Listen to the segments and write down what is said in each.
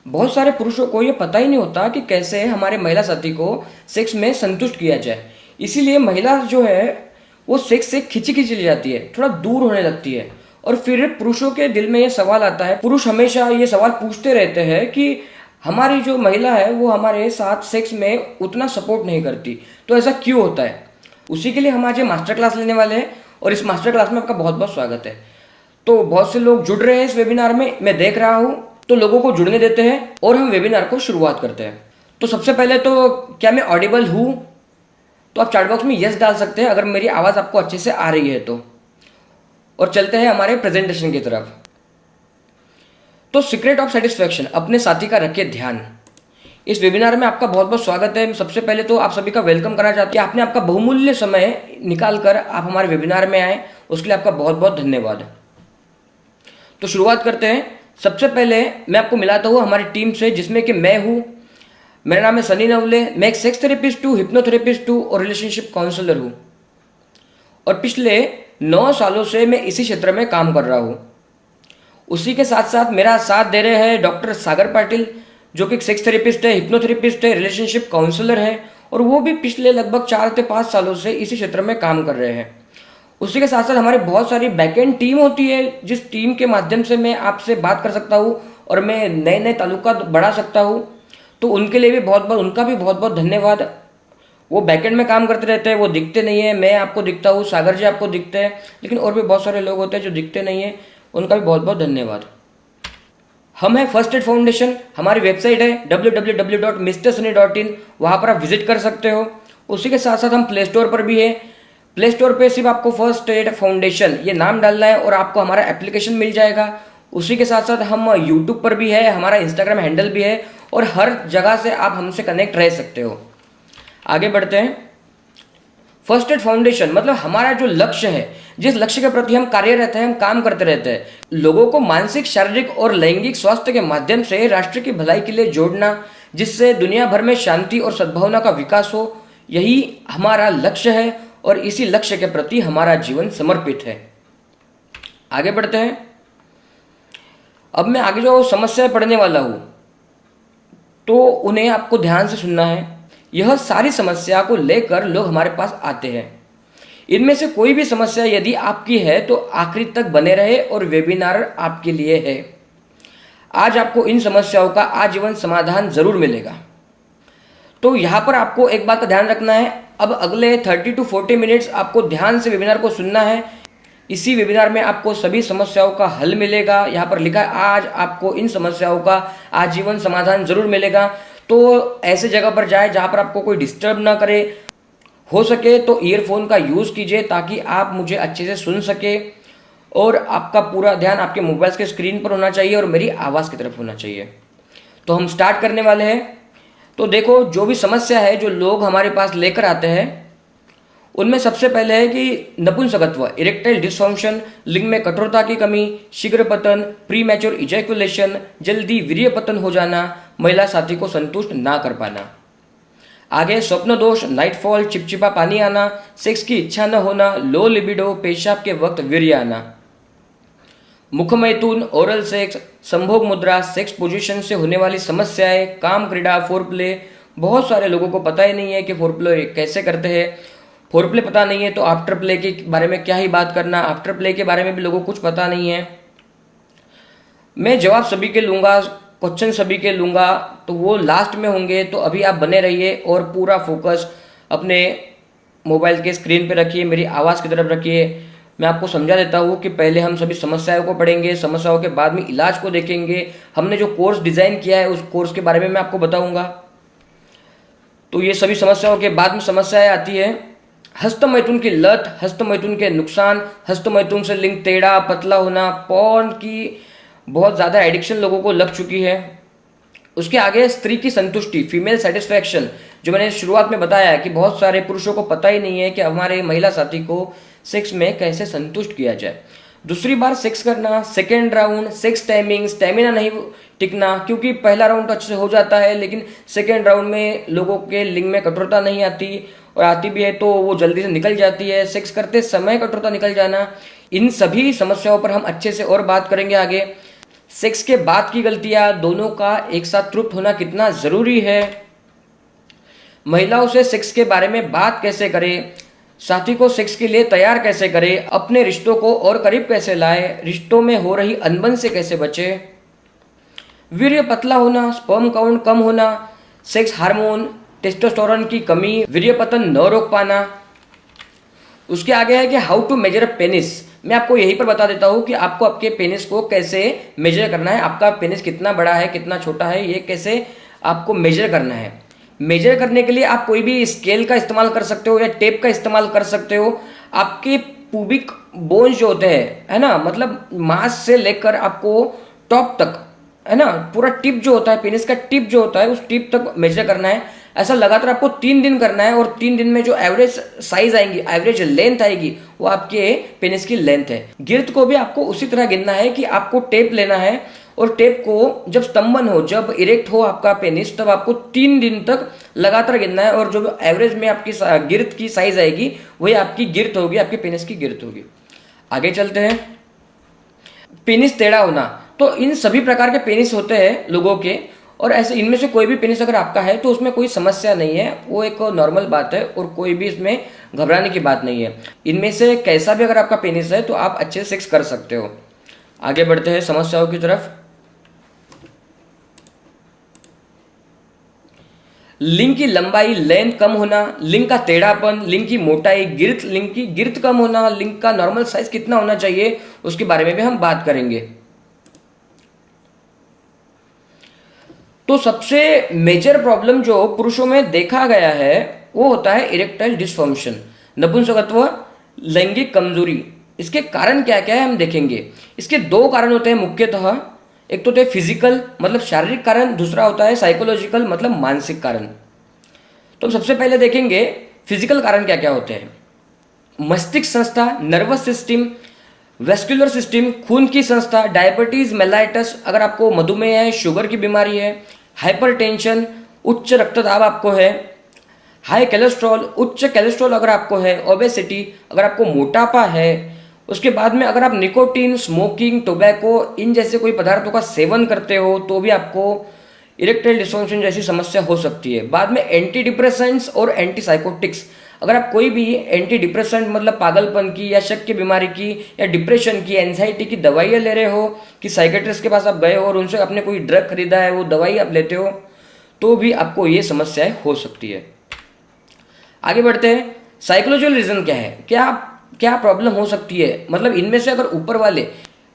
बहुत सारे पुरुषों को ये पता ही नहीं होता कि कैसे हमारे महिला साथी को सेक्स में संतुष्ट किया जाए। इसीलिए महिला जो है वो सेक्स से खिंची खिंची ले जाती है, थोड़ा दूर होने लगती है। और फिर पुरुषों के दिल में ये सवाल आता है, पुरुष हमेशा ये सवाल पूछते रहते हैं कि हमारी जो महिला है वो हमारे साथ सेक्स में उतना सपोर्ट नहीं करती, तो ऐसा क्यों होता है। उसी के लिए हम आज ये मास्टर क्लास लेने वाले हैं और इस मास्टर क्लास में आपका बहुत बहुत स्वागत है। तो बहुत से लोग जुड़ रहे हैं इस वेबिनार में, मैं देख रहा हूँ, तो लोगों को जुड़ने देते हैं और हम वेबिनार को शुरुआत करते हैं। तो सबसे पहले तो क्या मैं ऑडिबल हूँ, तो आप चैट बॉक्स में यस डाल सकते हैं अगर मेरी आवाज़ आपको अच्छे से आ रही है तो। और चलते हैं हमारे प्रेजेंटेशन की तरफ। तो सीक्रेट ऑफ सेटिस्फैक्शन, अपने साथी का रखिए ध्यान। इस वेबिनार में आपका बहुत बहुत स्वागत है। सबसे पहले तो आप सभी का वेलकम करना चाहते हैं, आपने आपका बहुमूल्य समय निकाल कर आप हमारे वेबिनार में आए, उसके लिए आपका बहुत बहुत धन्यवाद। तो शुरुआत करते हैं। सबसे पहले मैं आपको मिलाता हूँ हमारी टीम से, जिसमें कि मैं हूँ, मेरा नाम है सनी नवले, मैं एक सेक्स थेरेपिस्ट हूँ, हिप्नोथेरेपिस्ट हूँ और रिलेशनशिप काउंसलर हूँ। और पिछले 9 सालों से मैं इसी क्षेत्र में काम कर रहा हूँ। उसी के साथ साथ मेरा साथ दे रहे हैं डॉक्टर सागर पाटिल, जो कि एक सेक्स थेरेपिस्ट है, हिप्नोथेरेपिस्ट है, रिलेशनशिप काउंसलर है, और वो भी पिछले लगभग 4 से 5 सालों से इसी क्षेत्र में काम कर रहे हैं। उसी के साथ साथ हमारी बहुत सारी बैकएंड टीम होती है, जिस टीम के माध्यम से मैं आपसे बात कर सकता हूँ और मैं नए नए ताल्लुका बढ़ा सकता हूँ। तो उनके लिए भी उनका भी बहुत बहुत धन्यवाद। वो बैकएंड में काम करते रहते हैं, वो दिखते नहीं है, मैं आपको दिखता हूँ, सागर जी आपको दिखते हैं, लेकिन और भी बहुत सारे लोग होते हैं जो दिखते नहीं है, उनका भी बहुत बहुत धन्यवाद। हम है फर्स्ट एड फाउंडेशन, हमारी वेबसाइट है www.mrsunny.in, वहाँ पर आप विजिट कर सकते हो। उसी के साथ साथ हम प्ले स्टोर पर भी है। प्ले स्टोर पे सिर्फ आपको फर्स्ट एड फाउंडेशन ये नाम डालना है और आपको हमारा एप्लीकेशन मिल जाएगा। उसी के साथ साथ हम यूट्यूब पर भी है, हमारा इंस्टाग्राम हैंडल भी है, और हर जगह से आप हमसे कनेक्ट रह सकते हो। आगे बढ़ते हैं। फर्स्ट एड फाउंडेशन मतलब हमारा जो लक्ष्य है, जिस लक्ष्य के प्रति हम कार्यरत हैं, हम काम करते रहते हैं, लोगों को मानसिक, शारीरिक और लैंगिक स्वास्थ्य के माध्यम से राष्ट्र की भलाई के लिए जोड़ना, जिससे दुनिया भर में शांति और सद्भावना का विकास हो, यही हमारा लक्ष्य है और इसी लक्ष्य के प्रति हमारा जीवन समर्पित है। आगे बढ़ते हैं। अब मैं आगे जो समस्या पढ़ने वाला हूं, तो उन्हें आपको ध्यान से सुनना है। यह सारी समस्या को लेकर लोग हमारे पास आते हैं। इनमें से कोई भी समस्या यदि आपकी है तो आखिरी तक बने रहे और वेबिनार आपके लिए है। आज आपको इन समस्याओं का आजीवन समाधान जरूर मिलेगा। तो यहाँ पर आपको एक बात का ध्यान रखना है, अब अगले 30 to 40 मिनट्स आपको ध्यान से वेबिनार को सुनना है। इसी वेबिनार में आपको सभी समस्याओं का हल मिलेगा। यहाँ पर लिखा है आज आपको इन समस्याओं का आजीवन समाधान जरूर मिलेगा। तो ऐसे जगह पर जाए जहाँ पर आपको कोई डिस्टर्ब ना करे। हो सके तो ईयरफोन का यूज़ कीजिए ताकि आप मुझे अच्छे से सुन सके, और आपका पूरा ध्यान आपके मोबाइल के स्क्रीन पर होना चाहिए और मेरी आवाज़ की तरफ होना चाहिए। तो हम स्टार्ट करने वाले हैं। तो देखो, जो भी समस्या है जो लोग हमारे पास लेकर आते हैं, उनमें सबसे पहले है कि नपुंसकत्व, इरेक्टाइल डिसफंक्शन, लिंग में कठोरता की कमी, शीघ्र पतन, प्री मैच्योर इजैकुलेशन, जल्दी वीर्य पतन हो जाना, महिला साथी को संतुष्ट ना कर पाना। आगे स्वप्न दोष, नाइटफॉल, चिपचिपा पानी आना, सेक्स की इच्छा न होना, लो लिबिडो, पेशाब के वक्त वीर्य आना, मुखमैथुन, ओरल सेक्स, संभोग मुद्रा, सेक्स पोजीशन से होने वाली समस्याएं, काम क्रीड़ा, फोरप्ले। बहुत सारे लोगों को पता ही नहीं है कि फोरप्ले कैसे करते हैं। फोरप्ले पता नहीं है तो आफ्टर प्ले के बारे में क्या ही बात करना, आफ्टर प्ले के बारे में भी लोगों को कुछ पता नहीं है। मैं जवाब सभी के लूंगा, क्वेश्चन सभी के लूंगा, तो वो लास्ट में होंगे। तो अभी आप बने रहिए और पूरा फोकस अपने मोबाइल के स्क्रीन पे रखिए, मेरी आवाज़ की तरफ रखिए। मैं आपको समझा देता हूँ कि पहले हम सभी समस्याओं को पढ़ेंगे, समस्याओं के बाद में इलाज को देखेंगे। हमने जो कोर्स डिज़ाइन किया है उस कोर्स के बारे में मैं आपको बताऊँगा। तो ये सभी समस्याओं के बाद में समस्याएं आती है। हस्तमैथुन की लत, हस्तमैथुन के नुकसान, हस्तमैथुन से लिंग टेढ़ा पतला होना, पॉर्न की बहुत ज़्यादा एडिक्शन लोगों को लग चुकी है। उसके आगे स्त्री की संतुष्टि, फीमेल सेटिस्फैक्शन, जो मैंने शुरुआत में बताया कि बहुत सारे पुरुषों को पता ही नहीं है कि हमारे महिला साथी को सेक्स में कैसे संतुष्ट किया जाए। दूसरी बार सेक्स करना, second round, sex timing, stamina नहीं टिकना, क्योंकि पहला राउंड तो अच्छे से हो जाता है लेकिन सेकेंड राउंड में लोगों के लिंग में कठोरता नहीं आती, और आती भी है तो वो जल्दी से निकल जाती है। सेक्स करते समय कठोरता निकल जाना, इन सभी समस्याओं पर हम अच्छे से और बात करेंगे आगे। सेक्स के बाद की गलतियां, दोनों का एक साथ तृप्त होना कितना जरूरी है, महिलाओं से सेक्स के बारे में बात कैसे करें, साथी को सेक्स के लिए तैयार कैसे करें, अपने रिश्तों को और करीब कैसे लाएं, रिश्तों में हो रही अनबन से कैसे बचें, वीर्य पतला होना, स्पर्म काउंट कम होना, सेक्स हार्मोन टेस्टोस्टेरोन की कमी, वीर्य पतन न रोक पाना। उसके आगे है कि हाउ टू मेजर पेनिस। मैं आपको यहीं पर बता देता हूं कि आपको आपके पेनिस को कैसे मेजर करना है, आपका पेनिस कितना बड़ा है कितना छोटा है, ये कैसे आपको मेजर करना है। मेजर करने के लिए आप कोई भी स्केल का इस्तेमाल कर सकते हो या टेप का इस्तेमाल कर सकते हो। आपके पुबिक बोन्स जो होते हैं, है ना, मतलब मांस से लेकर आपको टॉप तक, है ना, पूरा टिप जो होता है, पेनिस का टिप जो होता है, उस टिप तक मेजर करना है। ऐसा लगातार आपको 3 दिन करना है, और 3 दिन में जो एवरेज साइज आएंगी, एवरेज लेंथ आएगी, वो आपके पेनिस की लेंथ है। गिर्द को भी आपको उसी तरह गिनना है कि आपको टेप लेना है, और टेप को जब स्तंभन हो, जब इरेक्ट हो आपका पेनिस, तब आपको 3 दिन तक लगातार गिनना है, और जो एवरेज में आपकी गिर्द की साइज आएगी वही आपकी गिर्द होगी, आपके पेनिस की गिर्द होगी। आगे चलते हैं। पेनिस टेढ़ा होना, तो इन सभी प्रकार के पेनिस होते हैं लोगों के, और ऐसे इनमें से कोई भी पेनिस अगर आपका है तो उसमें कोई समस्या नहीं है, वो एक नॉर्मल बात है, और कोई भी इसमें घबराने की बात नहीं है। इनमें से कैसा भी अगर आपका पेनिस है तो आप अच्छे सेक्स कर सकते हो। आगे बढ़ते हैं समस्याओं की तरफ। लिंग की लंबाई लेंथ कम होना, लिंग का टेढ़ापन, लिंग की मोटाई, गिर्द, लिंग की गिर्द कम होना, लिंग का नॉर्मल साइज कितना होना चाहिए, उसके बारे में भी हम बात करेंगे। तो सबसे मेजर प्रॉब्लम जो पुरुषों में देखा गया है वो होता है इरेक्टाइल डिसफंक्शन, नपुंसकत्व, लैंगिक कमजोरी। इसके कारण क्या क्या है हम देखेंगे। इसके 2 कारण होते हैं मुख्यतः। एक तो होते हैं फिजिकल मतलब शारीरिक कारण, दूसरा होता है साइकोलॉजिकल मतलब मानसिक कारण। तो हम सबसे पहले देखेंगे फिजिकल कारण क्या क्या होते हैं। मस्तिष्क संस्था, नर्वस सिस्टम, वेस्कुलर सिस्टम, खून की संस्था, डायबिटीज मेलाइटस अगर आपको मधुमेह है, शुगर की बीमारी है, हाइपरटेंशन, उच्च रक्तदाब आपको है, हाई कोलेस्ट्रॉल, उच्च कोलेस्ट्रॉल अगर आपको है, ओबेसिटी अगर आपको मोटापा है, उसके बाद में अगर आप निकोटीन, स्मोकिंग, टोबैको इन जैसे कोई पदार्थों का सेवन करते हो तो भी आपको इरेक्टाइल डिसफंक्शन जैसी समस्या हो सकती है। बाद में एंटी डिप्रेसेंट्स और एंटीसाइकोटिक्स, अगर आप कोई भी एंटी डिप्रेसेंट मतलब पागलपन की या शक की बीमारी की या डिप्रेशन की, एंजाइटी की दवाइयाँ ले रहे हो, कि साइकेट्रिस्ट के पास आप गए हो और उनसे आपने कोई ड्रग खरीदा है, वो दवाई आप लेते हो, तो भी आपको ये समस्याएं हो सकती है। आगे बढ़ते हैं। साइकोलॉजिकल रीजन क्या है, क्या प्रॉब्लम हो सकती है, मतलब इनमें से अगर ऊपर वाले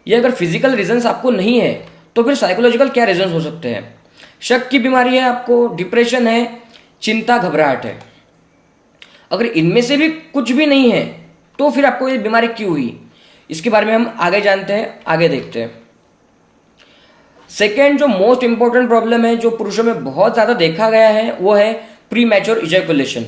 या अगर फिजिकल रीजंस आपको नहीं है तो फिर साइकोलॉजिकल क्या रीजंस हो सकते हैं। शक की बीमारी है आपको, डिप्रेशन है, चिंता घबराहट है। अगर इनमें से भी कुछ भी नहीं है तो फिर आपको ये बीमारी क्यों हुई, इसके बारे में हम आगे जानते हैं, आगे देखते हैं। सेकेंड जो मोस्ट इंपॉर्टेंट प्रॉब्लम है जो पुरुषों में बहुत ज्यादा देखा गया है वो है प्री मैच्योर इजैकुलेशन,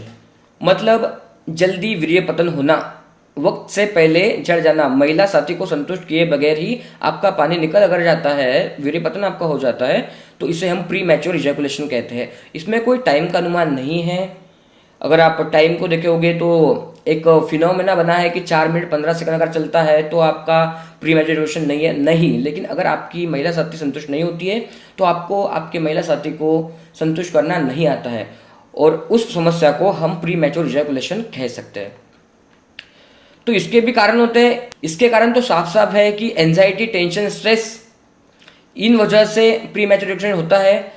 मतलब जल्दी वीर्य पतन होना, वक्त से पहले जड़ जाना। महिला साथी को संतुष्ट किए बगैर ही आपका पानी निकल अगर जाता है, वीर्य पतन आपका हो जाता है, तो इसे हम प्री मैच्योर इजैकुलेशन कहते हैं। इसमें कोई टाइम का अनुमान नहीं है। अगर आप टाइम को देखोगे तो एक फिनोमेना बना है कि 4 मिनट 15 सेकंड अगर चलता है तो आपका प्री मैच्योर इजैकुलेशन नहीं है, नहीं। लेकिन अगर आपकी महिला साथी संतुष्ट नहीं होती है तो आपको आपके महिला साथी को संतुष्ट करना नहीं आता है, और उस समस्या को हम प्री मैच्योर इजैकुलेशन कह सकते हैं। तो इसके भी कारण होते हैं। इसके कारण तो साफ साफ है कि एंजाइटी, टेंशन, स्ट्रेस, इन वजह से प्री मैच्योर इजैकुलेशन होता है।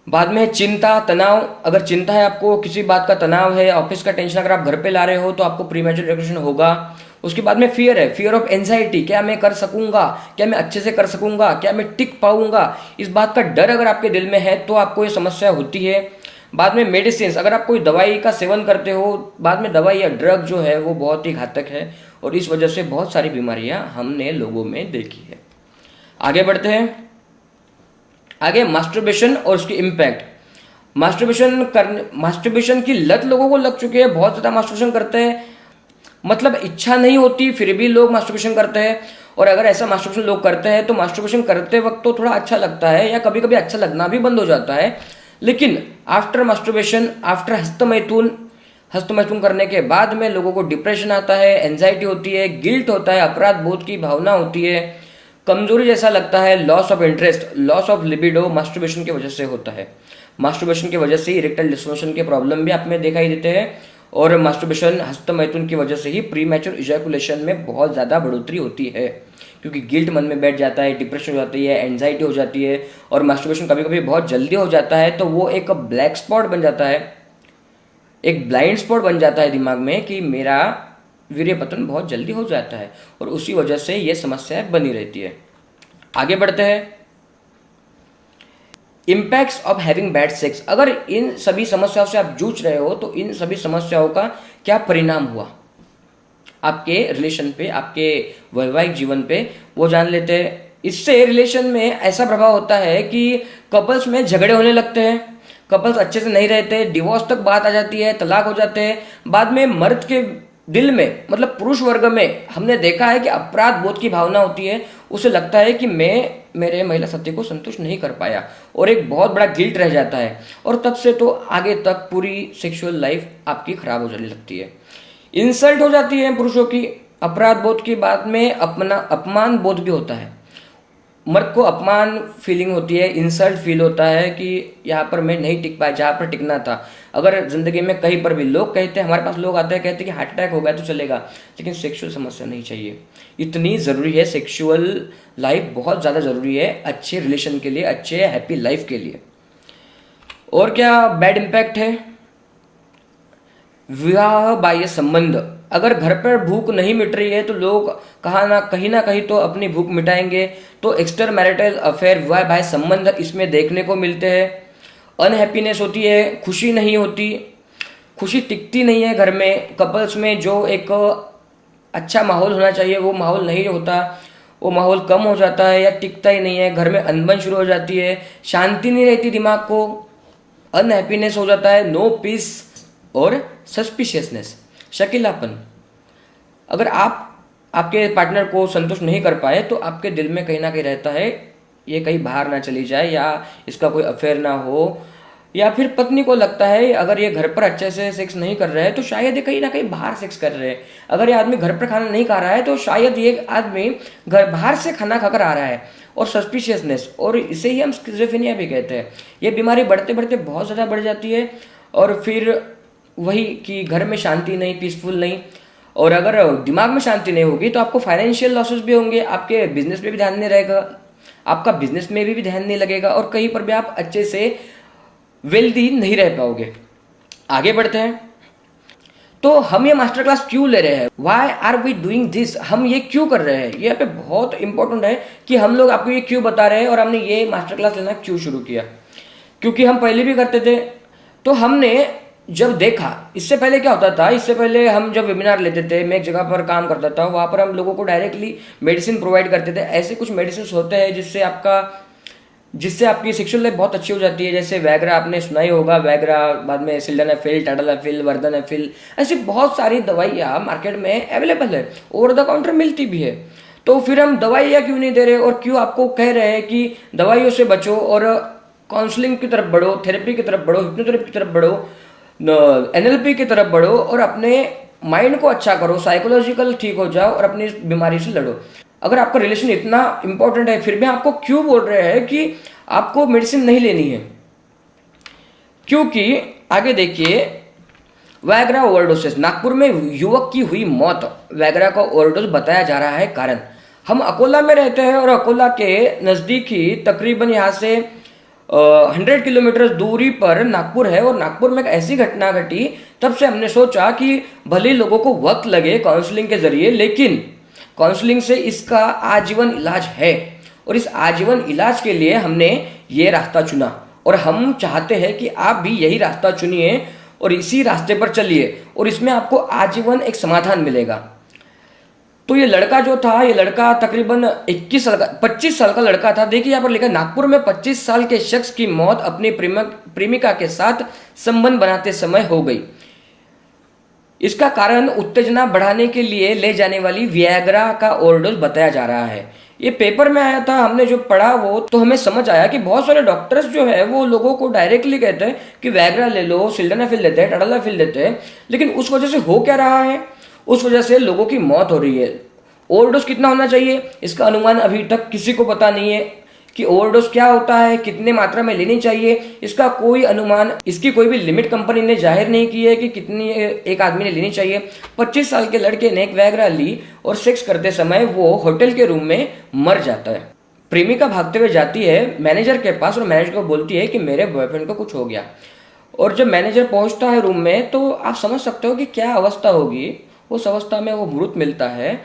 बाद में चिंता, तनाव, अगर चिंता है आपको, किसी बात का तनाव है, ऑफिस का टेंशन अगर आप घर पे ला रहे हो तो आपको प्री मैच्योर इजैकुलेशन होगा। उसके बाद में फियर है, फियर ऑफ एंजाइटी, क्या मैं कर सकूंगा, क्या मैं अच्छे से कर सकूंगा, क्या मैं टिक पाऊंगा, इस बात का डर अगर आपके दिल में है तो आपको ये समस्या होती है। बाद में मेडिसिन, अगर आप कोई दवाई का सेवन करते हो, बाद में दवाई या ड्रग जो है वो बहुत ही घातक है, और इस वजह से बहुत सारी बीमारियां हमने लोगों में देखी है। आगे बढ़ते हैं। आगे मास्टरबेशन और उसकी इम्पैक्ट। मास्टरबेशन की लत लोगों को लग चुकी है, बहुत ज्यादा मास्टरबेशन करते हैं, मतलब इच्छा नहीं होती फिर भी लोग मास्टरबेशन करते हैं। और अगर ऐसा मास्टरबेशन लोग करते हैं तो मास्टरबेशन करते वक्त तो थोड़ा अच्छा लगता है, या कभी कभी अच्छा लगना भी बंद हो जाता है, लेकिन आफ्टर मास्टरबेशन, आफ्टर हस्तमैथुन करने के बाद में लोगों को डिप्रेशन आता है, एंजाइटी होती है, गिल्ट होता है, अपराध बोध की भावना होती है, कमजोरी जैसा लगता है, loss of interest, loss of libido masturbation की वजह से होता है। मास्टरबेशन की वजह से ही इरेक्टाइल डिस्फंक्शन के प्रॉब्लम भी आप में दिखाई देते हैं, और मास्टरबेशन हस्तमैथुन की वजह से ही प्री मैच्योर इजैकुलेशन में बहुत ज़्यादा बढ़ोतरी होती है, क्योंकि गिल्ट मन में बैठ जाता है, डिप्रेशन हो जाती है, एंजाइटी हो जाती है, और मास्टरबेशन कभी कभी बहुत जल्दी हो जाता है, तो वो एक ब्लैक स्पॉट बन जाता है, एक ब्लाइंड स्पॉट बन जाता है दिमाग में कि मेरा वीर्य पतन बहुत जल्दी हो जाता है, और उसी वजह से ये समस्या बनी रहती है। आगे बढ़ते हैं। Impacts of having bad sex. अगर इन सभी समस्याओं से आप जूझ रहे हो तो इन सभी समस्याओं का क्या परिणाम हुआ आपके रिलेशन पे, आपके वैवाहिक जीवन पे, वो जान लेते हैं। इससे रिलेशन में ऐसा प्रभाव होता है कि कपल्स में झगड़े होने लगते हैं, कपल्स अच्छे से नहीं रहते, डिवोर्स तक बात आ जाती है, तलाक हो जाते हैं। बाद में मर्द के दिल में, मतलब पुरुष वर्ग में हमने देखा है कि अपराध बोध की भावना होती है, उसे लगता है कि मैं मेरे महिला साथी को संतुष्ट नहीं कर पाया, और एक बहुत बड़ा गिल्ट रह जाता है, और तब से तो आगे तक पूरी सेक्सुअल लाइफ आपकी खराब हो जाने लगती है। इंसल्ट हो जाती है पुरुषों की, अपराध बोध की बाद में अपना अपमान बोध भी होता है, मर्द को अपमान फीलिंग होती है, इंसल्ट फील होता है कि यहाँ पर मैं नहीं टिक पाया जहाँ पर टिकना था। अगर जिंदगी में कहीं पर भी लोग कहते हैं, हमारे पास लोग आते हैं कहते हैं कि हार्ट अटैक हो गया तो चलेगा, लेकिन सेक्सुअल समस्या नहीं चाहिए। इतनी ज़रूरी है सेक्सुअल लाइफ, बहुत ज़्यादा ज़रूरी है अच्छे रिलेशन के लिए, अच्छे हैप्पी लाइफ के लिए। और क्या बैड इम्पैक्ट है? विवाह बाह्य संबंध। अगर घर पर भूख नहीं मिट रही है तो लोग कहीं ना कहीं तो अपनी भूख मिटाएंगे, तो एक्स्ट्रा मैरिटल अफेयर, विवाह बाह्य संबंध इसमें देखने को मिलते हैं। अनहैप्पीनेस होती है, खुशी नहीं होती, खुशी टिकती नहीं है घर में, कपल्स में जो एक अच्छा माहौल होना चाहिए वो माहौल नहीं होता, वो माहौल कम हो जाता है या टिकता ही नहीं है, घर में अनबन शुरू हो जाती है, शांति नहीं रहती दिमाग को, अनहैप्पीनेस हो जाता है, नो पीस और सस्पिशियसनेस, शकीलापन। अगर आप आपके पार्टनर को संतुष्ट नहीं कर पाए तो आपके दिल में कहीं ना कहीं रहता है ये कहीं बाहर ना चली जाए, या इसका कोई अफेयर ना हो, या फिर पत्नी को लगता है अगर ये घर पर अच्छे से सेक्स नहीं कर रहे हैं तो शायद ये कहीं ना कहीं बाहर सेक्स कर रहे हैं। अगर ये आदमी घर पर खाना नहीं खा रहा है तो शायद ये आदमी घर बाहर से खाना खाकर आ रहा है। और सस्पिशियसनेस, और इसे ही हम स्किज़ोफ्रेनिया भी कहते हैं। ये बीमारी बढ़ते बढ़ते बहुत ज़्यादा बढ़ जाती है, और फिर वही कि घर में शांति नहीं, पीसफुल नहीं, और अगर दिमाग में शांति नहीं होगी तो आपको फाइनेंशियल लॉसेस भी होंगे, आपके बिजनेस में भी ध्यान नहीं रहेगा, आपका बिजनेस में भी ध्यान नहीं लगेगा, और कहीं पर भी आप अच्छे से वेल्दी नहीं रह पाओगे। आगे बढ़ते हैं। तो हम ये मास्टर क्लास क्यों ले रहे हैं? Why are we doing this? हम ये क्यों कर रहे हैं? ये यहाँ पे बहुत इंपॉर्टेंट है कि हम लोग आपको ये क्यों बता रहे हैं और हमने ये मास्टर क्लास लेना क्यों शुरू किया। क्योंकि हम पहले भी करते थे, तो हमने जब देखा, इससे पहले क्या होता था, इससे पहले हम जब वेबिनार लेते थे, मैं एक जगह पर काम करता था, वहाँ पर हम लोगों को डायरेक्टली मेडिसिन प्रोवाइड करते थे। ऐसे कुछ मेडिसिन होते हैं जिससे आपकी सेक्सुअल लाइफ बहुत अच्छी हो जाती है। जैसे वैग्रा, आपने सुना ही होगा, वैग्रा, बाद में सिल्डेनाफिल, टाडालाफिल, वर्धनाफिल, ऐसी बहुत सारी दवाइयाँ मार्केट में अवेलेबल है, ओवर द काउंटर मिलती भी है। तो फिर हम दवाइयाँ क्यों नहीं दे रहे, और क्यों आपको कह रहे हैं कि दवाइयों से बचो और काउंसलिंग की तरफ बढ़ो, थेरेपी की तरफ बढ़ो, हिप्नोथेरेपी की तरफ बढ़ो, NLP की तरफ बढ़ो, और अपने माइंड को अच्छा करो, साइकोलॉजिकल ठीक हो जाओ और अपनी इस बीमारी से लड़ो। अगर आपका रिलेशन इतना इंपॉर्टेंट है, फिर भी आपको क्यों बोल रहे हैं कि आपको मेडिसिन नहीं लेनी है? क्योंकि आगे देखिए, वैग्रा ओवरडोसेस। नागपुर में युवक की हुई मौत, वैग्रा का ओवरडोज बताया जा रहा है कारण। हम अकोला में रहते हैं, और अकोला के नज़दीक ही तकरीबन यहाँ से 100 किलोमीटर दूरी पर नागपुर है, और नागपुर में एक ऐसी घटना घटी। तब से हमने सोचा कि भले लोगों को वक्त लगे काउंसलिंग के जरिए, लेकिन काउंसलिंग से इसका आजीवन इलाज है, और इस आजीवन इलाज के लिए हमने ये रास्ता चुना, और हम चाहते हैं कि आप भी यही रास्ता चुनिए और इसी रास्ते पर चलिए, और इसमें आपको आजीवन एक समाधान मिलेगा। तो ये लड़का जो था, ये लड़का तकरीबन 25 साल का लड़का था। देखिए यहाँ पर लिखा, नागपुर में 25 साल के शख्स की मौत अपनी प्रेमिका के साथ संबंध बनाते समय हो गई। इसका कारण उत्तेजना बढ़ाने के लिए ले जाने वाली वियाग्रा का ओवरडोज बताया जा रहा है। ये पेपर में आया था, हमने जो पढ़ा वो तो हमें समझ आया कि बहुत सारे डॉक्टर्स जो है वो लोगों को डायरेक्टली कहते हैं कि वैग्रा ले लो, सिल्डेनाफिल लेते हैं, टाडालाफिल लेते हैं, लेकिन उस वजह से हो क्या रहा है? उस वजह से लोगों की मौत हो रही है। ओवरडोज कितना होना चाहिए, इसका अनुमान अभी तक किसी को पता नहीं है कि ओवरडोज क्या होता है, कितने मात्रा में लेनी चाहिए, इसका कोई अनुमान, इसकी कोई भी लिमिट कंपनी ने जाहिर नहीं की है कि कितनी एक आदमी ने लेनी चाहिए। 25 साल के लड़के ने एक वैग्रा ली और सेक्स करते समय वो होटल के रूम में मर जाता है। प्रेमिका भागते हुए जाती है मैनेजर के पास और मैनेजर को बोलती है कि मेरे बॉयफ्रेंड को कुछ हो गया। और जब मैनेजर पहुंचता है रूम में तो आप समझ सकते हो कि क्या अवस्था होगी। उस अवस्था में वो मृत मिलता है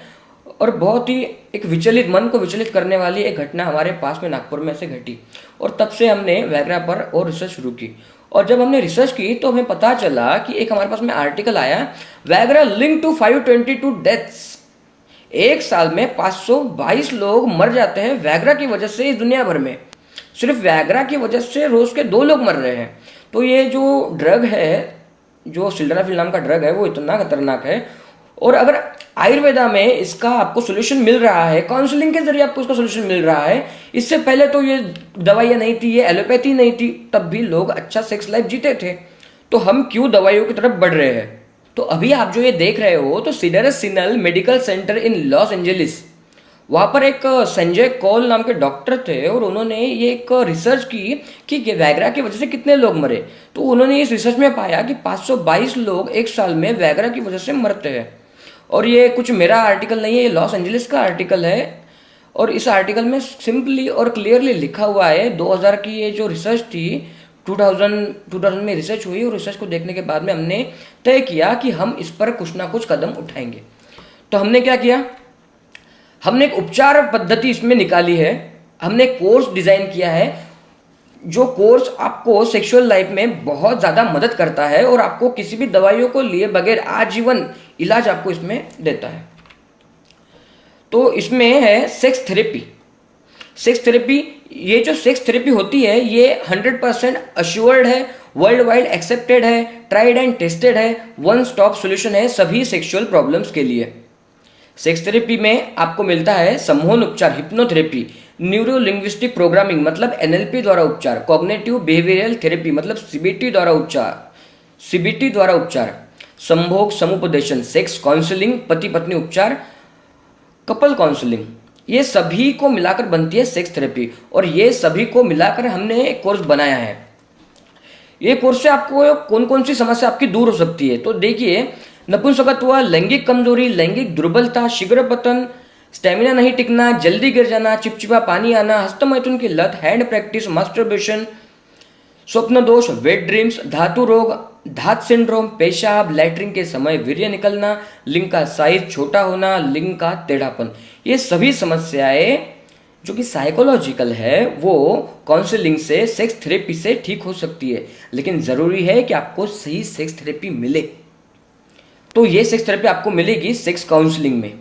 और बहुत ही एक विचलित, मन को विचलित करने वाली एक घटना हमारे पास में नागपुर में से घटी। और तब से हमने वैग्रा पर और रिसर्च शुरू की। और जब हमने रिसर्च की तो हमें पता चला कि एक हमारे पास में आर्टिकल आया, वैग्रा लिंक टू 522 डेथ्स। एक साल में 522 लोग मर जाते हैं वैग्रा की वजह से इस दुनिया भर में। सिर्फ वैग्रा की वजह से रोज के 2 लोग मर रहे हैं। तो ये जो ड्रग है, जो सिल्डेनाफिल नाम का ड्रग है, वो इतना खतरनाक है। और अगर आयुर्वेदा में इसका आपको सोल्यूशन मिल रहा है, काउंसलिंग के जरिए आपको इसका सोल्यूशन मिल रहा है, इससे पहले तो ये दवाइयाँ नहीं थी, ये एलोपैथी नहीं थी, तब भी लोग अच्छा सेक्स लाइफ जीते थे। तो हम क्यों दवाइयों की तरफ बढ़ रहे हैं? तो अभी आप जो ये देख रहे हो तो सीडरस सिनल मेडिकल सेंटर इन लॉस एंजलिस, वहाँ पर एक संजय कौल नाम के डॉक्टर थे और उन्होंने ये एक रिसर्च की कि वैग्रा की वजह से कितने लोग मरे। तो उन्होंने इस रिसर्च में पाया कि 522 लोग एक साल में वैग्रा की वजह से मरते हैं। और ये कुछ मेरा आर्टिकल नहीं है, ये लॉस एंजलिस का आर्टिकल है। और इस आर्टिकल में सिंपली और क्लियरली लिखा हुआ है, 2000 की ये जो रिसर्च थी, 2000 में रिसर्च हुई और रिसर्च को देखने के बाद में हमने तय किया कि हम इस पर कुछ ना कुछ कदम उठाएंगे। तो हमने क्या किया, हमने एक उपचार पद्धति इसमें निकाली है, हमने कोर्स डिजाइन किया है जो कोर्स आपको सेक्सुअल लाइफ में बहुत ज़्यादा मदद करता है और आपको किसी भी दवाइयों को लिए बगैर आजीवन इलाज आपको इसमें देता है। तो इसमें है सेक्स थेरेपी। सेक्स थेरेपी, ये जो सेक्स थेरेपी होती है ये 100% अश्योर्ड है, वर्ल्ड वाइड एक्सेप्टेड है, ट्राइड एंड टेस्टेड है, वन स्टॉप सोल्यूशन है सभी सेक्सुअल प्रॉब्लम्स के लिए। सेक्स थेरेपी में आपको मिलता है सम्मोहन उपचार, हिप्नोथेरेपी, न्यूरो लिंग्विस्टिक प्रोग्रामिंग मतलब एनएलपी द्वारा उपचार, कॉग्निटिव बिहेवियरल थेरेपी मतलब सीबीटी द्वारा उपचार, संभोग समुपदेशन, सेक्स काउंसलिंग, पति पत्नी उपचार, कपल काउंसलिंग, ये सभी को मिलाकर बनती है सेक्स थेरेपी। और ये सभी को मिलाकर हमने एक कोर्स बनाया है। ये कोर्स से आपको कौन कौन सी समस्या आपकी दूर हो सकती है। तो देखिए, नपुंसकत्व, लैंगिक कमजोरी, लैंगिक दुर्बलता, शीघ्र पतन, स्टेमिना नहीं टिकना, जल्दी गिर जाना, चिपचिपा पानी आना, हस्तमैथुन की लत, हैंड प्रैक्टिस, मास्टरबेशन, स्वप्न दोष, वेट ड्रीम्स, धातु रोग, धात सिंड्रोम, पेशाब, लैट्रिन के समय वीर्य निकलना, लिंग का साइज छोटा होना, लिंग का टेढ़ापन, ये सभी समस्याएं जो कि साइकोलॉजिकल है वो काउंसलिंग से, सेक्स थेरेपी से ठीक हो सकती है। लेकिन जरूरी है कि आपको सही सेक्स थेरेपी मिले। तो ये सेक्स थेरेपी आपको मिलेगी सेक्स काउंसलिंग में।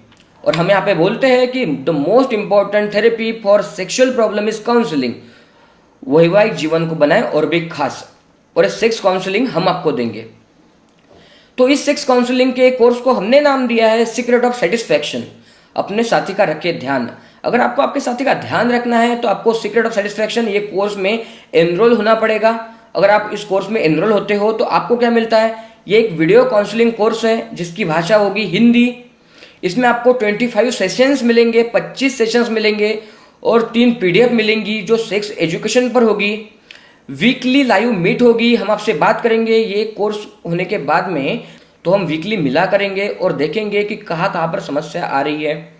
और हम यहाँ पे बोलते हैं कि the most important therapy for sexual problem is counselling. वैवाहिक जीवन को बनाए और भी खास, और ये सेक्स काउंसलिंग हम आपको देंगे। तो इस सेक्स काउंसलिंग के कोर्स को हमने नाम दिया है सीक्रेट ऑफ सेटिस्फैक्शन। अपने साथी का रखिए ध्यान। अगर आपको आपके साथी का ध्यान रखना है तो आपको सीक्रेट ऑफ सेटिस्फैक्शन ये कोर्स में एनरोल होना पड़ेगा। अगर आप इस कोर्स में एनरोल होते हो तो आपको क्या मिलता है, ये एक वीडियो काउंसलिंग कोर्स है जिसकी भाषा होगी हिंदी। इसमें आपको 25 सेशंस मिलेंगे, 25 सेशंस मिलेंगे और 3 पीडीएफ मिलेंगी जो सेक्स एजुकेशन पर होगी। वीकली लाइव मीट होगी, हम आपसे बात करेंगे। ये कोर्स होने के बाद में तो हम वीकली मिला करेंगे और देखेंगे कि कहाँ कहाँ पर समस्या आ रही है।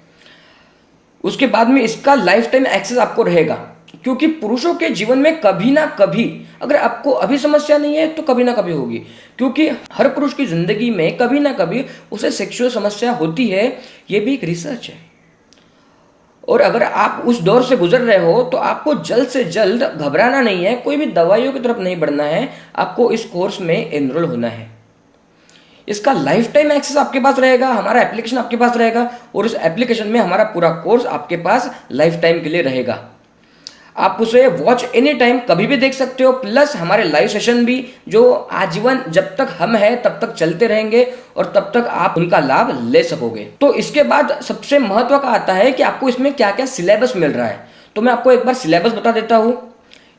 उसके बाद में इसका लाइफ टाइम एक्सेस आपको रहेगा, क्योंकि पुरुषों के जीवन में कभी ना कभी, अगर आपको अभी समस्या नहीं है तो कभी ना कभी होगी, क्योंकि हर पुरुष की जिंदगी में कभी ना कभी उसे सेक्सुअल समस्या होती है। ये भी एक रिसर्च है। और अगर आप उस दौर से गुजर रहे हो तो आपको जल्द से जल्द घबराना नहीं है, कोई भी दवाइयों की तरफ नहीं बढ़ना है, आपको इस कोर्स में एनरोल होना है। इसका लाइफ टाइम एक्सेस आपके पास रहेगा, हमारा एप्लीकेशन आपके पास रहेगा और इस एप्लीकेशन में हमारा पूरा कोर्स आपके पास लाइफ टाइम के लिए रहेगा। आप उसे वॉच एनी टाइम कभी भी देख सकते हो, प्लस हमारे लाइव सेशन भी जो आजीवन जब तक हम हैं तब तक चलते रहेंगे और तब तक आप उनका लाभ ले सकोगे। तो इसके बाद सबसे महत्व का आता है कि आपको इसमें क्या क्या सिलेबस मिल रहा है। तो मैं आपको एक बार सिलेबस बता देता हूँ।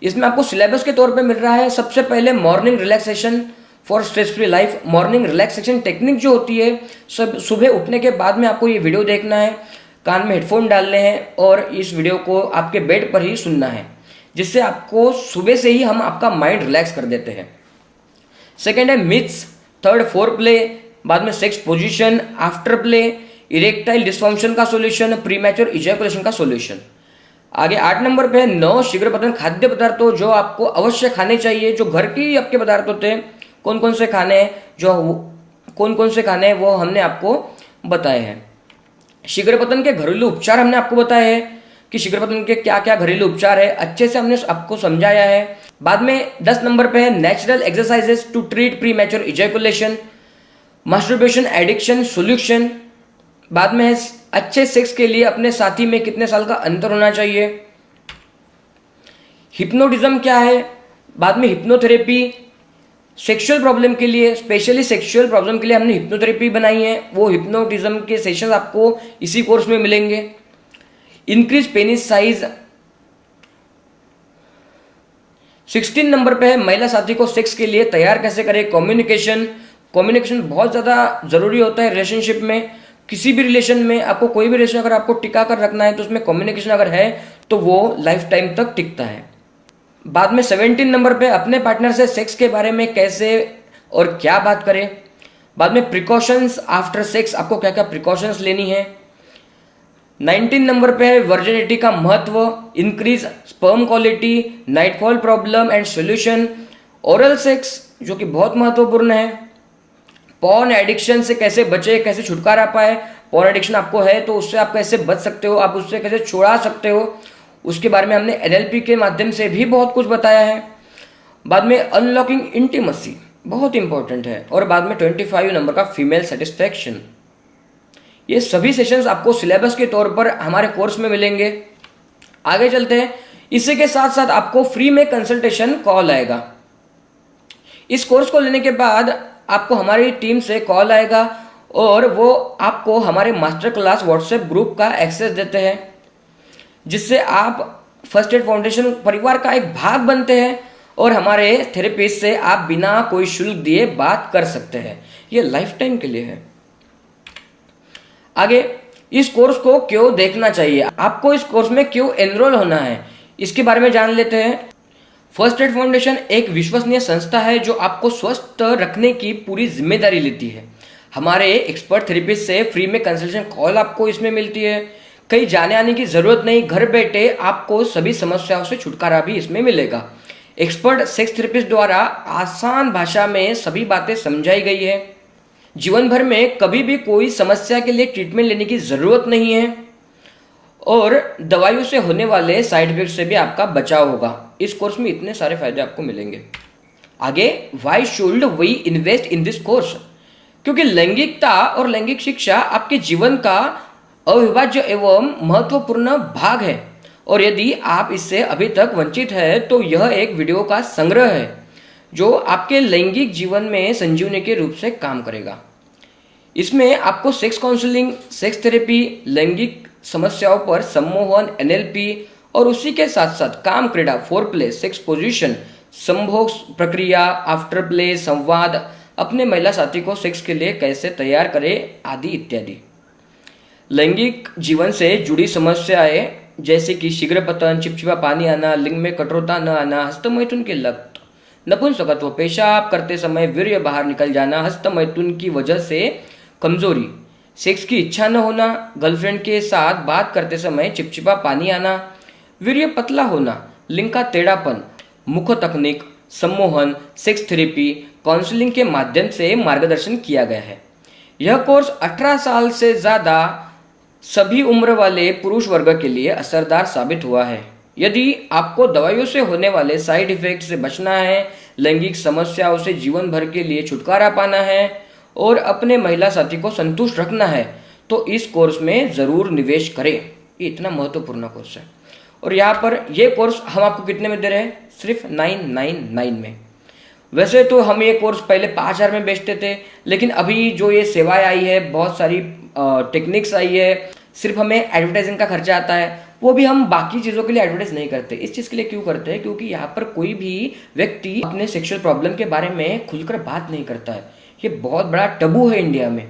इसमें आपको सिलेबस के तौर पर मिल रहा है, सबसे पहले morning relaxation for stress free life. Morning relaxation technique जो होती है, सब सुबह उठने के बाद में आपको ये वीडियो देखना है, कान में हेडफोन डालने हैं और इस वीडियो को आपके बेड पर ही सुनना है, जिससे आपको सुबह से ही हम आपका माइंड रिलैक्स कर देते हैं। सेकेंड है मिथ्स, थर्ड फोर प्ले, बाद में sex position, after play, erectile dysfunction का सॉल्यूशन, प्रीमैच्योर इजैकुलेशन का सॉल्यूशन। आगे 8 नंबर पे है 9 शीघ्रपतन खाद्य पदार्थों जो आपको अवश्य खाने चाहिए, जो घर की आपके पदार्थ होते हैं। कौन कौन से खाने हैं, कौन कौन से खाने हैं वो हमने आपको बताए हैं। शीघ्रपतन के घरेलू उपचार हमने आपको बताए हैं कि शीघ्रपतन के क्या क्या घरेलू उपचार है, अच्छे से हमने आपको समझाया है। बाद में 10 नंबर पे है natural exercises to treat premature ejaculation, masturbation addiction solution. बाद में है अच्छे सेक्स के लिए अपने साथी में कितने साल का अंतर होना चाहिए। हिप्नोटिज्म क्या है, बाद में हिप्नोथेरेपी, सेक्सुअल प्रॉब्लम के लिए, स्पेशली सेक्सुअल प्रॉब्लम के लिए हमने हिप्नोथेरेपी बनाई है, वो हिप्नोटिज्म के सेशंस आपको इसी कोर्स में मिलेंगे। Increase penis size. 16 नंबर पे है महिला साथी को सेक्स के लिए तैयार कैसे करें। कम्युनिकेशन बहुत ज़्यादा ज़रूरी होता है रिलेशनशिप में। किसी भी रिलेशन में आपको कोई भी रिलेशन अगर आपको टिका कर रखना है तो उसमें कम्युनिकेशन अगर है तो वो लाइफ टाइम तक टिकता है। बाद में 17 नंबर पे अपने पार्टनर से सेक्स के बारे में कैसे और क्या बात करें। बाद में प्रिकॉशंस आफ्टर सेक्स, आपको क्या क्या प्रिकॉशंस लेनी है। 19 नंबर पे है वर्जिनिटी का महत्व, increase sperm quality, nightfall problem and solution, oral sex जो कि बहुत महत्वपूर्ण है। पॉर्न एडिक्शन से कैसे बचे, कैसे छुटकारा पाए। पॉर्न एडिक्शन आपको है तो उससे आप कैसे बच सकते हो, आप उससे कैसे छुड़ा सकते हो, उसके बारे में हमने एनएलपी के माध्यम से भी बहुत कुछ बताया है। बाद में अनलॉकिंग इंटीमेसी बहुत इंपॉर्टेंट है। और बाद में 25 नंबर का फीमेल सेटिस्फैक्शन। ये सभी सेशंस आपको सिलेबस के तौर पर हमारे कोर्स में मिलेंगे। आगे चलते हैं। इसी के साथ साथ आपको फ्री में कंसल्टेशन कॉल आएगा। इस कोर्स को लेने के बाद आपको हमारी टीम से कॉल आएगा और वो आपको हमारे मास्टर क्लास व्हाट्सएप ग्रुप का एक्सेस देते हैं, जिससे आप फर्स्ट एड फाउंडेशन परिवार का एक भाग बनते हैं और हमारे थेरेपिस्ट से आप बिना कोई शुल्क दिए बात कर सकते हैं। ये लाइफ टाइम के लिए है। आगे इस कोर्स को क्यों देखना चाहिए, आपको इस कोर्स में क्यों एनरोल होना है, इसके बारे में जान लेते हैं। फर्स्ट एड फाउंडेशन एक विश्वसनीय संस्था है जो आपको स्वस्थ रखने की पूरी जिम्मेदारी लेती है। हमारे एक्सपर्ट थेरेपिस्ट से फ्री में कंसल्टेशन कॉल आपको इसमें मिलती है। कहीं जाने आने की जरूरत नहीं, घर बैठे आपको सभी समस्याओं से छुटकारा भी इसमें मिलेगा। एक्सपर्ट सेक्स थेरेपिस्ट द्वारा आसान भाषा में सभी बातें समझाई गई है। जीवन भर में कभी भी कोई समस्या के लिए ट्रीटमेंट लेने की जरूरत नहीं है और दवाइयों से होने वाले साइड इफेक्ट से भी आपका बचाव होगा। इस कोर्स में इतने सारे फायदे आपको मिलेंगे। आगे why should we invest in this course, क्योंकि लैंगिकता और लैंगिक शिक्षा आपके जीवन का अविभाज्य एवं महत्वपूर्ण भाग है और यदि आप इससे अभी तक वंचित है तो यह एक वीडियो का संग्रह है जो आपके लैंगिक जीवन में संजीवनी के रूप से काम करेगा। इसमें आपको सेक्स काउंसलिंग, सेक्स थेरेपी, लैंगिक समस्याओं पर सम्मोहन, एनएलपी और उसी के साथ साथ काम क्रीड़ा, फोर प्ले, सेक्स पोजीशन, संभोग प्रक्रिया, आफ्टर प्ले, संवाद, अपने महिला साथी को सेक्स के लिए कैसे तैयार करें आदि इत्यादि। लैंगिक जीवन से जुड़ी समस्याएं जैसे कि शीघ्रपतन, चिपचिपा पानी आना, लिंग में कठोरता न आना, हस्तमैथुन की लत, नपुंसकत्व, पेशाब करते समय वीर्य बाहर निकल जाना, हस्तमैथुन की वजह से कमजोरी, सेक्स की इच्छा न होना, गर्लफ्रेंड के साथ बात करते समय चिपचिपा पानी आना, वीर्य पतला होना, लिंग का टेढ़ापन, मुख तकनीक, सम्मोहन, सेक्स थेरेपी, काउंसलिंग के माध्यम से मार्गदर्शन किया गया है। यह कोर्स 18 साल से ज़्यादा सभी उम्र वाले पुरुष वर्ग के लिए असरदार साबित हुआ है। यदि आपको दवाइयों से होने वाले साइड इफेक्ट से बचना है, लैंगिक समस्याओं से जीवन भर के लिए छुटकारा पाना है और अपने महिला साथी को संतुष्ट रखना है तो इस कोर्स में ज़रूर निवेश करें। ये इतना महत्वपूर्ण कोर्स है। और यहाँ पर ये कोर्स हम आपको कितने में दे रहे हैं? सिर्फ 999 में। वैसे तो हम ये कोर्स पहले 5000 में बेचते थे, लेकिन अभी जो ये सेवाएं आई है, बहुत सारी टेक्निक्स आई है, सिर्फ हमें एडवर्टाइजिंग का खर्चा आता है, वो भी हम बाकी चीज़ों के लिए एडवर्टाइज नहीं करते। इस चीज़ के लिए क्यों करते हैं? क्योंकि यहाँ पर कोई भी व्यक्ति अपने सेक्सुअल प्रॉब्लम के बारे में खुलकर बात नहीं करता है। ये बहुत बड़ा टबू है इंडिया में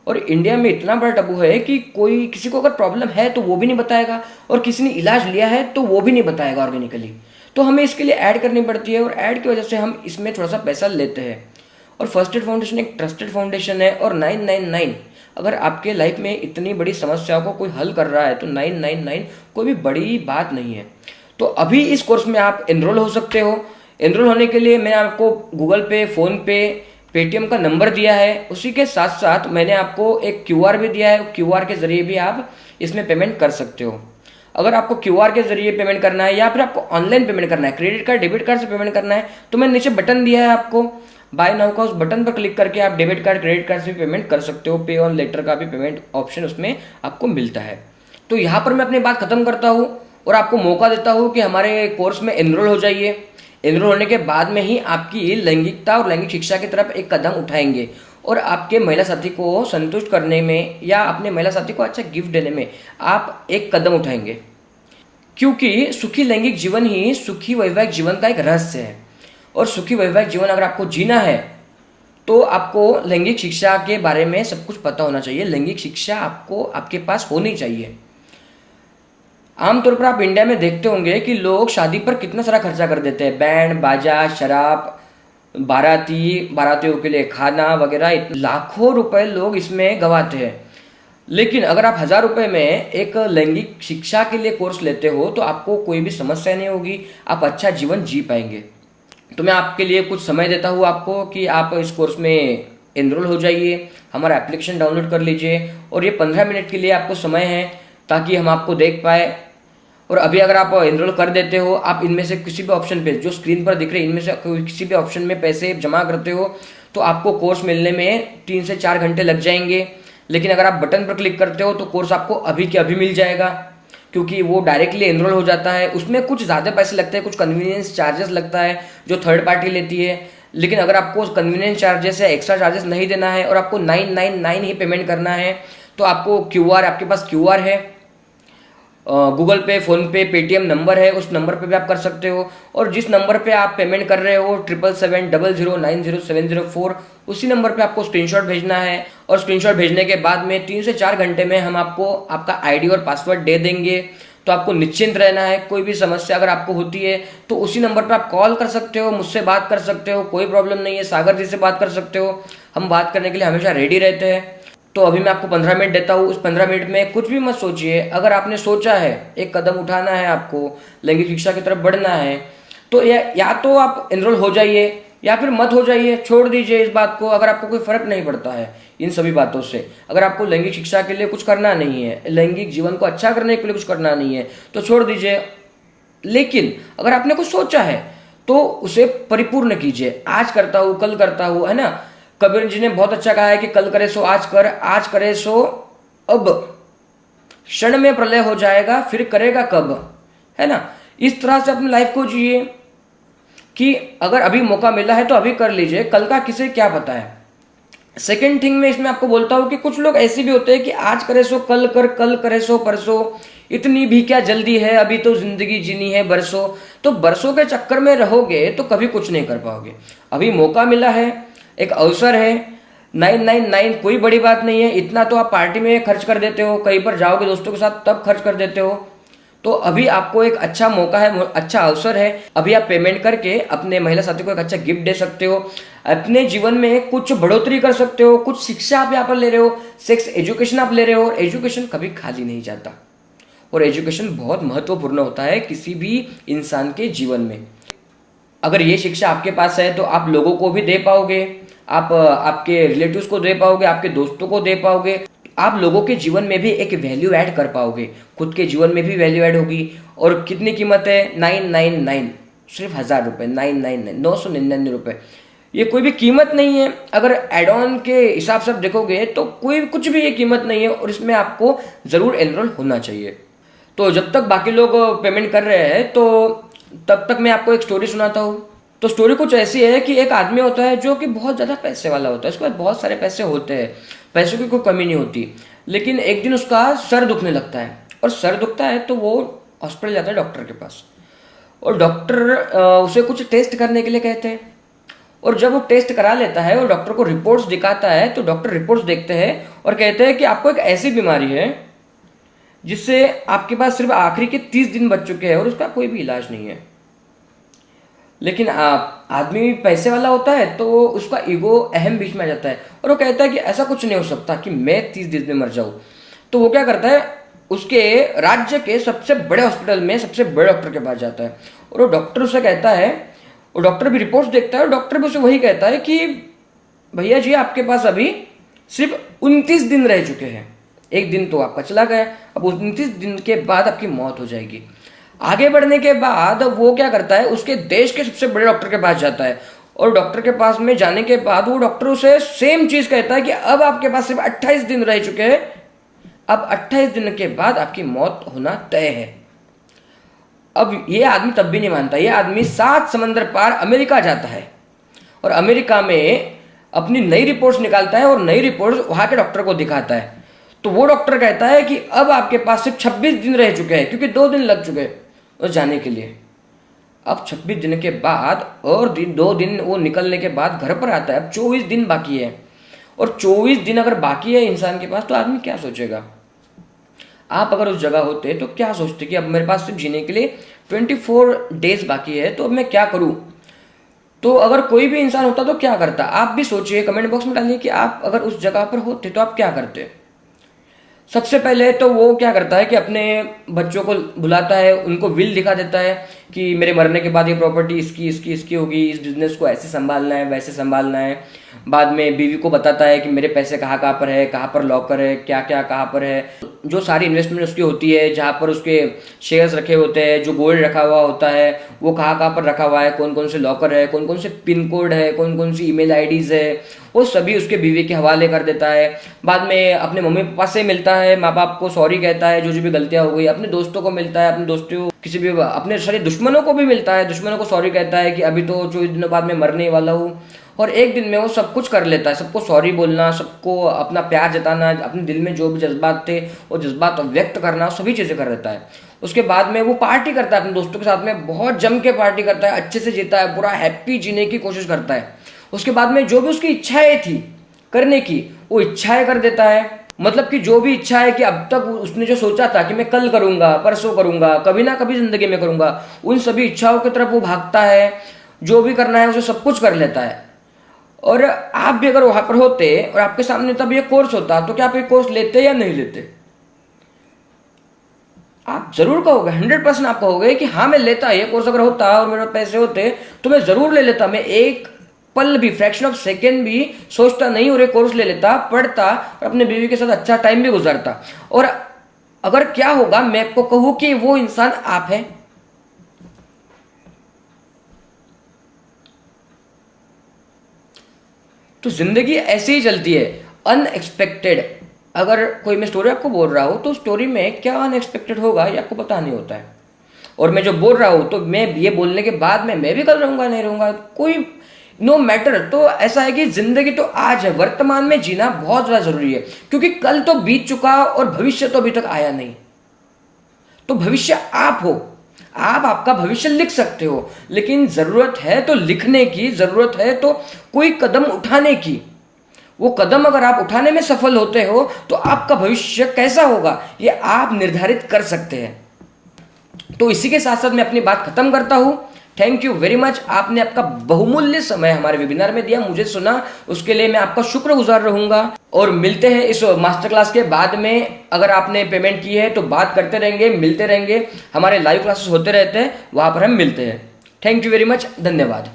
और इंडिया में इतना बड़ा टबू है कि कोई किसी को अगर प्रॉब्लम है तो वो भी नहीं बताएगा, और किसी ने इलाज लिया है तो वो भी नहीं बताएगा ऑर्गेनिकली। तो हमें इसके लिए ऐड करनी पड़ती है, और ऐड की वजह से हम इसमें थोड़ा सा पैसा लेते हैं। और फर्स्ट एड फाउंडेशन एक ट्रस्टेड फाउंडेशन है, और 999, अगर आपके लाइफ में इतनी बड़ी समस्याओं को कोई हल कर रहा है तो 999 कोई भी बड़ी बात नहीं है। तो अभी इस कोर्स में आप एनरोल हो सकते हो। एनरोल होने के लिए मैंने आपको गूगल पे, फोन पे, पेटीएम का नंबर दिया है। उसी के साथ साथ मैंने आपको एक क्यूआर भी दिया है, क्यूआर के जरिए भी आप इसमें पेमेंट कर सकते हो। अगर आपको क्यूआर के जरिए पेमेंट करना है या फिर आपको ऑनलाइन पेमेंट करना है, क्रेडिट कार्ड, डेबिट कार्ड से पेमेंट करना है, तो मैंने नीचे बटन दिया है आपको बाय नाउ का, उस बटन पर क्लिक करके आप डेबिट कार्ड, क्रेडिट कार्ड से भी पेमेंट कर सकते हो। पे ऑन लेटर का भी पेमेंट ऑप्शन उसमें आपको मिलता है। तो यहाँ पर मैं अपनी बात खत्म करता हूँ और आपको मौका देता हूँ कि हमारे कोर्स में एनरोल हो जाइए। एनरोल होने के बाद में ही आपकी लैंगिकता और लैंगिक शिक्षा की तरफ एक कदम उठाएंगे, और आपके महिला साथी को संतुष्ट करने में या अपने महिला साथी को अच्छा गिफ्ट देने में आप एक कदम उठाएंगे। क्योंकि सुखी लैंगिक जीवन ही सुखी वैवाहिक जीवन का एक रहस्य है, और सुखी वैवाहिक जीवन अगर आपको जीना है तो आपको लैंगिक शिक्षा के बारे में सब कुछ पता होना चाहिए। लैंगिक शिक्षा आपको आपके पास होनी चाहिए। आमतौर पर आप इंडिया में देखते होंगे कि लोग शादी पर कितना सारा खर्चा कर देते हैं, बैंड बाजा, शराब, बारातियों के लिए खाना वगैरह, लाखों रुपए लोग इसमें गंवाते हैं। लेकिन अगर आप 1000 रुपए में एक लैंगिक शिक्षा के लिए कोर्स लेते हो तो आपको कोई भी समस्या नहीं होगी, आप अच्छा जीवन जी पाएंगे। तो मैं आपके लिए कुछ समय देता हूँ आपको कि आप इस कोर्स में एनरोल हो जाइए, हमारा एप्लीकेशन डाउनलोड कर लीजिए, और ये 15 मिनट के लिए आपको समय है ताकि हम आपको देख पाए। और अभी अगर आप एनरोल कर देते हो, आप इनमें से किसी भी ऑप्शन पे जो स्क्रीन पर दिख रहे हैं इनमें से किसी भी ऑप्शन में पैसे जमा करते हो तो आपको कोर्स मिलने में 3 से 4 घंटे लग जाएंगे। लेकिन अगर आप बटन पर क्लिक करते हो तो कोर्स आपको अभी के अभी मिल जाएगा, क्योंकि वो डायरेक्टली एनरोल हो जाता है। उसमें कुछ ज़्यादा पैसे लगते हैं, कुछ कन्वीनियंस चार्जेस लगता है जो थर्ड पार्टी लेती है। लेकिन अगर आपको कन्वीनियंस चार्जेस या एक्स्ट्रा चार्जेस नहीं देना है और आपको 999 ही पेमेंट करना है तो आपको क्यूआर, आपके पास क्यूआर है, गूगल पे, फोन पे, पेटीएम नंबर है, उस नंबर पे भी आप कर सकते हो। और जिस नंबर पे आप पेमेंट कर रहे हो 7770090704, उसी नंबर पे आपको स्क्रीनशॉट भेजना है। और स्क्रीनशॉट भेजने के बाद में 3 से 4 घंटे में हम आपको आपका आईडी और पासवर्ड दे देंगे। तो आपको निश्चिंत रहना है। कोई भी समस्या अगर आपको होती है तो उसी नंबर पर आप कॉल कर सकते हो, मुझसे बात कर सकते हो, कोई प्रॉब्लम नहीं है। सागर जी से बात कर सकते हो, हम बात करने के लिए हमेशा रेडी रहते हैं। तो अभी मैं आपको 15 मिनट देता हूँ। उस 15 मिनट में कुछ भी मत सोचिए। अगर आपने सोचा है एक कदम उठाना है, आपको लैंगिक शिक्षा की तरफ बढ़ना है, तो या तो आप एनरोल हो जाइए या फिर मत हो जाइए, छोड़ दीजिए इस बात को। अगर आपको कोई फर्क नहीं पड़ता है इन सभी बातों से, अगर आपको लैंगिक शिक्षा के लिए कुछ करना नहीं है, लैंगिक जीवन को अच्छा करने के लिए कुछ करना नहीं है, तो छोड़ दीजिए। लेकिन अगर आपने कुछ सोचा है तो उसे परिपूर्ण कीजिए। आज करता हूँ, कल करता हूँ, है ना। कबीर जी ने बहुत अच्छा कहा है कि कल करे सो आज कर, आज करे सो अब, क्षण में प्रलय हो जाएगा फिर करेगा कब, है ना। इस तरह से अपनी लाइफ को जिए कि अगर अभी मौका मिला है तो अभी कर लीजिए, कल का किसे क्या पता है। सेकेंड थिंग में इसमें आपको बोलता हूं कि कुछ लोग ऐसे भी होते हैं कि आज करे सो कल कर, कल करे सो परसों, इतनी भी क्या जल्दी है, अभी तो जिंदगी जीनी है बरसों। तो बरसों के चक्कर में रहोगे तो कभी कुछ नहीं कर पाओगे। अभी मौका मिला है, एक अवसर है। 999 कोई बड़ी बात नहीं है। इतना तो आप पार्टी में खर्च कर देते हो, कहीं पर जाओगे दोस्तों के साथ तब खर्च कर देते हो। तो अभी आपको एक अच्छा मौका है, अच्छा अवसर है। अभी आप पेमेंट करके अपने महिला साथी को एक अच्छा गिफ्ट दे सकते हो, अपने जीवन में कुछ बढ़ोतरी कर सकते हो। कुछ शिक्षा आप यहाँ पर ले रहे हो, सेक्स एजुकेशन आप ले रहे हो। और एजुकेशन कभी खाली नहीं जाता, और एजुकेशन बहुत महत्वपूर्ण होता है किसी भी इंसान के जीवन में। अगर ये शिक्षा आपके पास है तो आप लोगों को भी दे पाओगे, आप आपके रिलेटिव्स को दे पाओगे, आपके दोस्तों को दे पाओगे। आप लोगों के जीवन में भी एक वैल्यू ऐड कर पाओगे, खुद के जीवन में भी वैल्यू ऐड होगी। और कितनी कीमत है? 999, सिर्फ 1000 रुपये, 999, 999 रुपये। ये कोई भी कीमत नहीं है। अगर एड ऑन के हिसाब से आप देखोगे तो कोई कुछ भी ये कीमत नहीं है, और इसमें आपको जरूर एनरोल होना चाहिए। तो जब तक बाकी लोग पेमेंट कर रहे हैं तो तब तक मैं आपको एक स्टोरी सुनाता हूँ। तो स्टोरी कुछ ऐसी है कि एक आदमी होता है जो कि बहुत ज़्यादा पैसे वाला होता है, उसके पास बहुत सारे पैसे होते हैं, पैसों की कोई कमी नहीं होती। लेकिन एक दिन उसका सर दुखने लगता है, और सर दुखता है तो वो हॉस्पिटल जाता है डॉक्टर के पास, और डॉक्टर उसे कुछ टेस्ट करने के लिए कहते हैं। और जब वो टेस्ट करा लेता है और डॉक्टर को रिपोर्ट्स दिखाता है, तो डॉक्टर रिपोर्ट्स देखते हैं और कहते हैं कि आपको एक ऐसी बीमारी है जिससे आपके पास सिर्फ आखिरी के 30 दिन बच चुके हैं और उसका कोई भी इलाज नहीं है। लेकिन आदमी पैसे वाला होता है तो उसका ईगो अहम बीच में आ जाता है और वो कहता है कि ऐसा कुछ नहीं हो सकता कि मैं 30 दिन में मर जाऊं। तो वो क्या करता है, उसके राज्य के सबसे बड़े हॉस्पिटल में सबसे बड़े डॉक्टर के पास जाता है और वो डॉक्टर उसे कहता है, और डॉक्टर भी रिपोर्ट्स देखता है और डॉक्टर भी उसे वही कहता है कि भैया जी आपके पास अभी सिर्फ 29 दिन रह चुके हैं, एक दिन तो आपका चला गया, अब 29 दिन के बाद आपकी मौत हो जाएगी। आगे बढ़ने के बाद वो क्या करता है, उसके देश के सबसे बड़े डॉक्टर के पास जाता है और डॉक्टर के पास में जाने के बाद वो डॉक्टर उसे सेम चीज कहता है कि अब आपके पास सिर्फ 28 दिन रह चुके हैं, अब 28 दिन के बाद आपकी मौत होना तय है। अब ये आदमी तब भी नहीं मानता, ये आदमी 7 समंदर पार अमेरिका जाता है और अमेरिका में अपनी नई रिपोर्ट्स निकालता है और नई रिपोर्ट्स वहां के डॉक्टर को दिखाता है। तो वो डॉक्टर कहता है कि अब आपके पास सिर्फ 26 दिन रह चुके हैं, क्योंकि 2 दिन लग चुके हैं उस जाने के लिए। अब 26 दिन के बाद और 2 दिन वो निकलने के बाद घर पर आता है, अब 24 दिन बाकी है। और 24 दिन अगर बाकी है इंसान के पास तो आदमी क्या सोचेगा। आप अगर उस जगह होते तो क्या सोचते कि अब मेरे पास सिर्फ जीने के लिए 24 डेज बाकी है, तो अब मैं क्या करूं। तो अगर कोई भी इंसान होता तो क्या करता, आप भी सोचिए, कमेंट बॉक्स में डालिए कि आप अगर उस जगह पर होते तो आप क्या करते। सबसे पहले तो वो क्या करता है कि अपने बच्चों को बुलाता है, उनको विल दिखा देता है कि मेरे मरने के बाद ये प्रॉपर्टी इसकी इसकी इसकी होगी, इस बिजनेस को ऐसे संभालना है वैसे संभालना है। बाद में बीवी को बताता है कि मेरे पैसे कहाँ कहाँ पर है, कहाँ पर लॉकर है, क्या क्या कहाँ पर है, जो सारी इन्वेस्टमेंट उसकी होती है, जहाँ पर उसके शेयर्स रखे होते हैं, जो गोल्ड रखा हुआ होता है वो कहाँ कहाँ पर रखा हुआ है, कौन कौन से लॉकर है, कौन कौन से पिन कोड है, कौन कौन सी ईमेल आईडीज है, वो सभी उसके बीवी के हवाले कर देता है। बाद में अपने मम्मी पापा से मिलता है, माँ बाप को सॉरी कहता है जो जो भी गलतियां हो गई, अपने दोस्तों को मिलता है, अपने दोस्तों किसी भी अपने सारे दुश्मनों को भी मिलता है, दुश्मनों को सॉरी कहता है कि अभी तो 24 दिनों बाद मैं मरने वाला हूँ। और एक दिन में वो सब कुछ कर लेता है, सबको सॉरी बोलना, सबको अपना प्यार जताना, अपने दिल में जो भी जज्बात थे वो जज्बात व्यक्त करना, सभी चीज़ें कर देता है। उसके बाद में वो पार्टी करता है अपने दोस्तों के साथ में, बहुत जम के पार्टी करता है, अच्छे से जीता है, पूरा हैप्पी जीने की कोशिश करता है। उसके बाद में जो भी उसकी इच्छाएं थी करने की वो इच्छाएं कर देता है। मतलब कि जो भी इच्छा है कि अब तक उसने जो सोचा था कि मैं कल करूंगा, परसों करूंगा, कभी ना कभी जिंदगी में करूंगा, उन सभी इच्छाओं की तरफ वो भागता है, जो भी करना है उसे सब कुछ कर लेता है। और आप भी अगर वहां पर होते और आपके सामने तब ये कोर्स होता तो क्या आप ये कोर्स लेते या नहीं लेते। आप जरूर कहोगे, 100% आप कहोगे कि हाँ मैं लेता, ये कोर्स अगर होता और मेरे पैसे होते तो मैं जरूर ले लेता, मैं एक पल भी, फ्रैक्शन ऑफ सेकेंड भी सोचता नहीं और ये कोर्स ले लेता, पढ़ता और अपने बीवी के साथ अच्छा टाइम भी गुजारता। और अगर क्या होगा, मैं आपको कहूं कि वो इंसान आप है। तो जिंदगी ऐसे ही चलती है, अनएक्सपेक्टेड। अगर कोई मैं स्टोरी आपको बोल रहा हूं तो स्टोरी में क्या अनएक्सपेक्टेड होगा ये आपको पता नहीं होता है। और मैं जो बोल रहा हूं तो मैं ये बोलने के बाद में मैं भी कल रहूंगा नहीं रहूंगा, कोई नो मैटर। तो ऐसा है कि जिंदगी तो आज है, वर्तमान में जीना बहुत ज्यादा जरूरी है, क्योंकि कल तो बीत चुका और भविष्य तो अभी तक आया नहीं। तो भविष्य आप हो, आप आपका भविष्य लिख सकते हो, लेकिन जरूरत है तो लिखने की, जरूरत है तो कोई कदम उठाने की। वो कदम अगर आप उठाने में सफल होते हो तो आपका भविष्य कैसा होगा ये आप निर्धारित कर सकते हैं। तो इसी के साथ साथ मैं अपनी बात खत्म करता हूं। थैंक यू वेरी मच, आपने आपका बहुमूल्य समय हमारे वेबिनार में दिया, मुझे सुना, उसके लिए मैं आपका शुक्रगुजार रहूंगा। और मिलते हैं इस मास्टर क्लास के बाद में। अगर आपने पेमेंट की है तो बात करते रहेंगे, मिलते रहेंगे, हमारे लाइव क्लासेस होते रहते हैं, वहां पर हम मिलते हैं। थैंक यू वेरी मच, धन्यवाद।